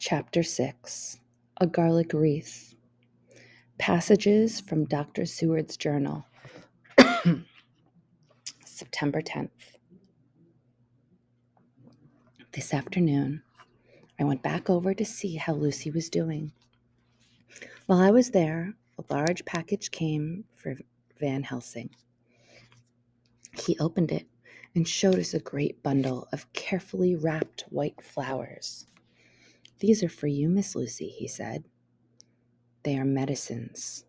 Chapter 6, A Garlic Wreath. Passages from Dr. Seward's Journal, September 10th. This afternoon, I went back over to see how Lucy was doing. While I was there, a large package came for Van Helsing. He opened it and showed us a great bundle of carefully wrapped white flowers. "These are for you, Miss Lucy," he said. "They are medicines.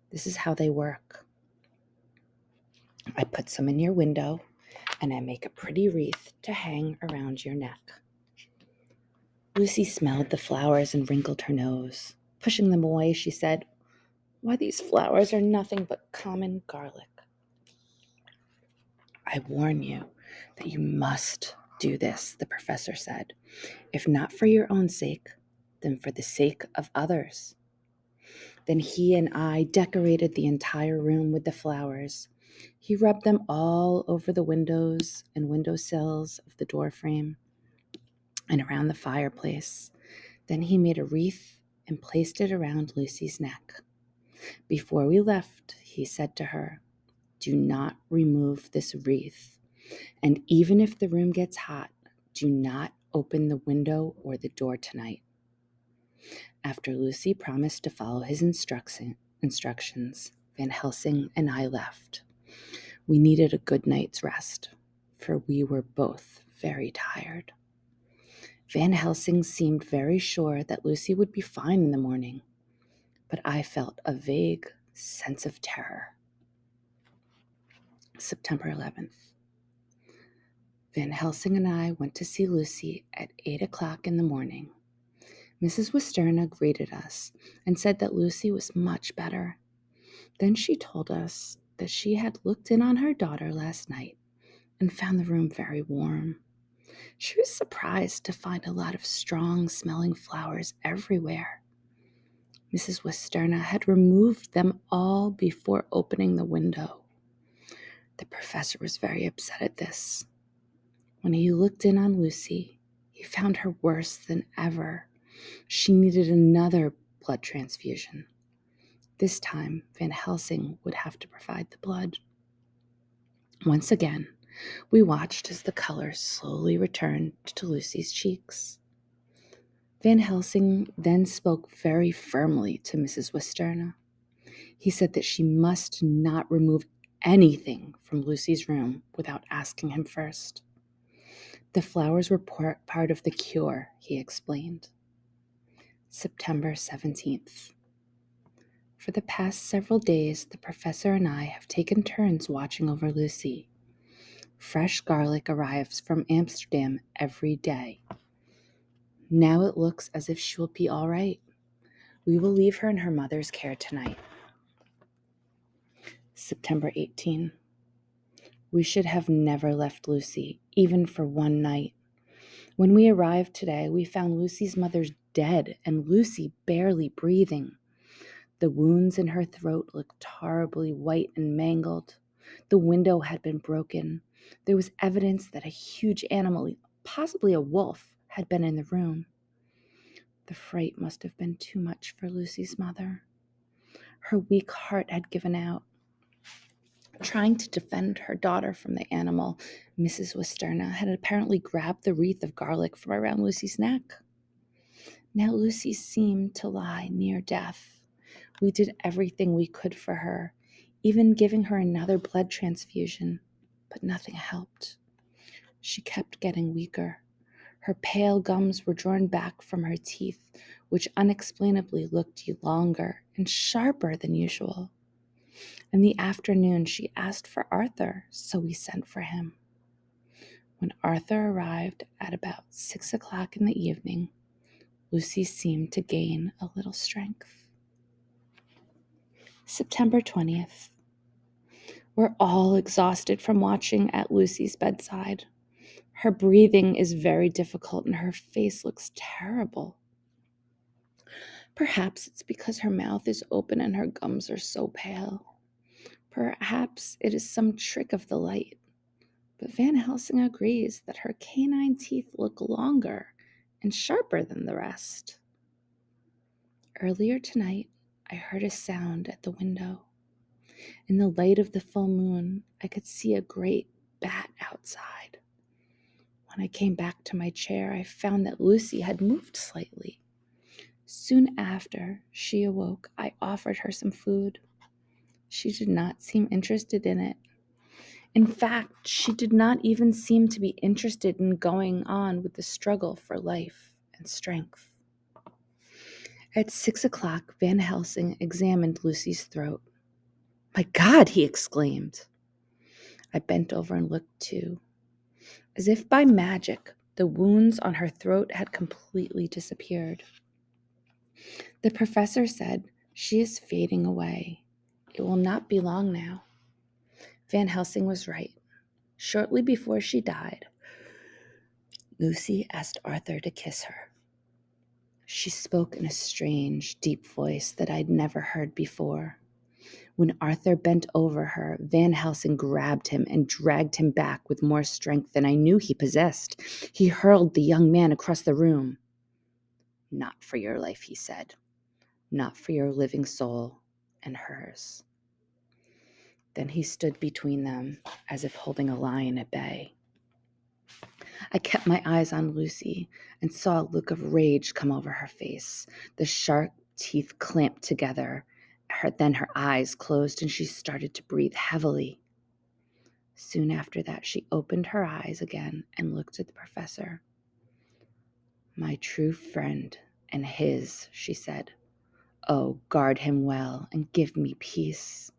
This is how they work. I put some in your window, and I make a pretty wreath to hang around your neck." Lucy smelled the flowers and wrinkled her nose. Pushing them away, she said, "Why, these flowers are nothing but common garlic." "I warn you that you must do this," the professor said. "If not for your own sake, then for the sake of others." Then he and I decorated the entire room with the flowers. He rubbed them all over the windows and windowsills of the door frame and around the fireplace. Then he made a wreath and placed it around Lucy's neck. Before we left, he said to her, "Do not remove this wreath, and even if the room gets hot, do not open the window or the door tonight." After Lucy promised to follow his instructions, Van Helsing and I left. We needed a good night's rest, for we were both very tired. Van Helsing seemed very sure that Lucy would be fine in the morning, but I felt a vague sense of terror. September 11th. Van Helsing and I went to see Lucy at 8 o'clock in the morning. Mrs. Westerna greeted us and said that Lucy was much better. Then she told us that she had looked in on her daughter last night and found the room very warm. She was surprised to find a lot of strong-smelling flowers everywhere. Mrs. Westerna had removed them all before opening the window. The professor was very upset at this. When he looked in on Lucy, he found her worse than ever. She needed another blood transfusion. This time, Van Helsing would have to provide the blood. Once again, we watched as the color slowly returned to Lucy's cheeks. Van Helsing then spoke very firmly to Mrs. Westerna. He said that she must not remove anything from Lucy's room without asking him first. The flowers were part of the cure, he explained. September 17th. For the past several days, the professor and I have taken turns watching over Lucy. Fresh garlic arrives from Amsterdam every day. Now it looks as if she will be all right. We will leave her in her mother's care tonight. September 18. We should have never left Lucy, even for one night. When we arrived today, we found Lucy's mother dead and Lucy barely breathing. The wounds in her throat looked horribly white and mangled. The window had been broken. There was evidence that a huge animal, possibly a wolf, had been in the room. The fright must have been too much for Lucy's mother. Her weak heart had given out. Trying to defend her daughter from the animal, Mrs. Westerna had apparently grabbed the wreath of garlic from around Lucy's neck. Now Lucy seemed to lie near death. We did everything we could for her, even giving her another blood transfusion, but nothing helped. She kept getting weaker. Her pale gums were drawn back from her teeth, which unexplainably looked longer and sharper than usual. In the afternoon, she asked for Arthur, so we sent for him. When Arthur arrived at about 6 o'clock in the evening, Lucy seemed to gain a little strength. September 20th. We're all exhausted from watching at Lucy's bedside. Her breathing is very difficult and her face looks terrible. Perhaps it's because her mouth is open and her gums are so pale. Perhaps it is some trick of the light. But Van Helsing agrees that her canine teeth look longer and sharper than the rest. Earlier tonight, I heard a sound at the window. In the light of the full moon, I could see a great bat outside. When I came back to my chair, I found that Lucy had moved slightly. Soon after she awoke, I offered her some food. She did not seem interested in it. In fact, she did not even seem to be interested in going on with the struggle for life and strength. At 6 o'clock, Van Helsing examined Lucy's throat. "My God," he exclaimed. I bent over and looked too. As if by magic, the wounds on her throat had completely disappeared. The professor said, "She is fading away. It will not be long now." Van Helsing was right. Shortly before she died, Lucy asked Arthur to kiss her. She spoke in a strange, deep voice that I'd never heard before. When Arthur bent over her, Van Helsing grabbed him and dragged him back with more strength than I knew he possessed. He hurled the young man across the room. "Not for your life," he said. "Not for your living soul and hers." Then he stood between them as if holding a lion at bay. I kept my eyes on Lucy and saw a look of rage come over her face. The sharp teeth clamped together. Then her eyes closed and she started to breathe heavily. Soon after that, she opened her eyes again and looked at the professor. "My true friend and his," she said. "Oh, guard him well and give me peace."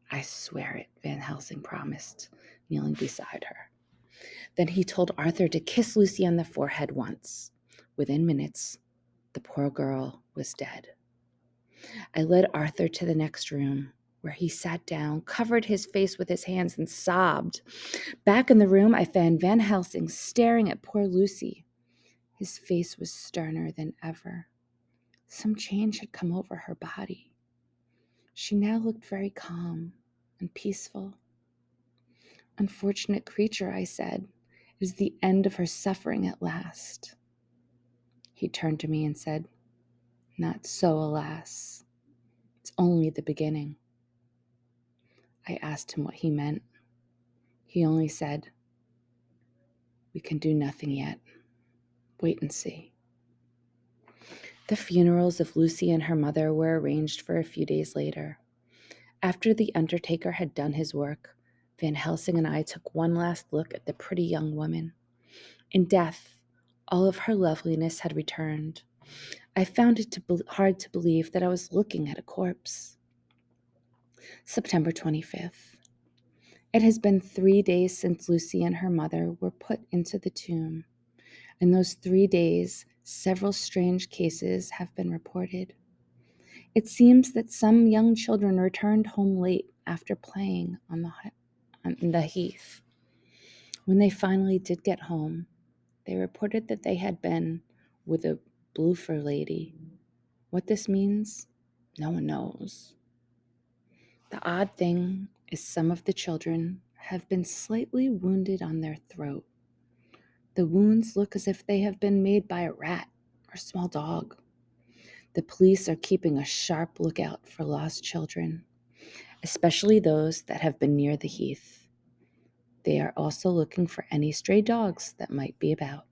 "I swear it," Van Helsing promised, kneeling beside her. Then he told Arthur to kiss Lucy on the forehead once. Within minutes, the poor girl was dead. I led Arthur to the next room, where he sat down, covered his face with his hands, and sobbed. Back in the room, I found Van Helsing staring at poor Lucy. His face was sterner than ever. Some change had come over her body. She now looked very calm and peaceful. "Unfortunate creature," I said. "It is the end of her suffering at last." He turned to me and said, "Not so, alas. It's only the beginning." I asked him what he meant. He only said, "We can do nothing yet. Wait and see." The funerals of Lucy and her mother were arranged for a few days later. After the undertaker had done his work, Van Helsing and I took one last look at the pretty young woman. In death, all of her loveliness had returned. I found it hard to believe that I was looking at a corpse. September 25th. It has been 3 days since Lucy and her mother were put into the tomb. In those 3 days, several strange cases have been reported. It seems that some young children returned home late after playing on the heath. When they finally did get home, they reported that they had been with a bloofer lady. What this means, no one knows. The odd thing is some of the children have been slightly wounded on their throat. The wounds look as if they have been made by a rat or small dog. The police are keeping a sharp lookout for lost children, especially those that have been near the heath. They are also looking for any stray dogs that might be about.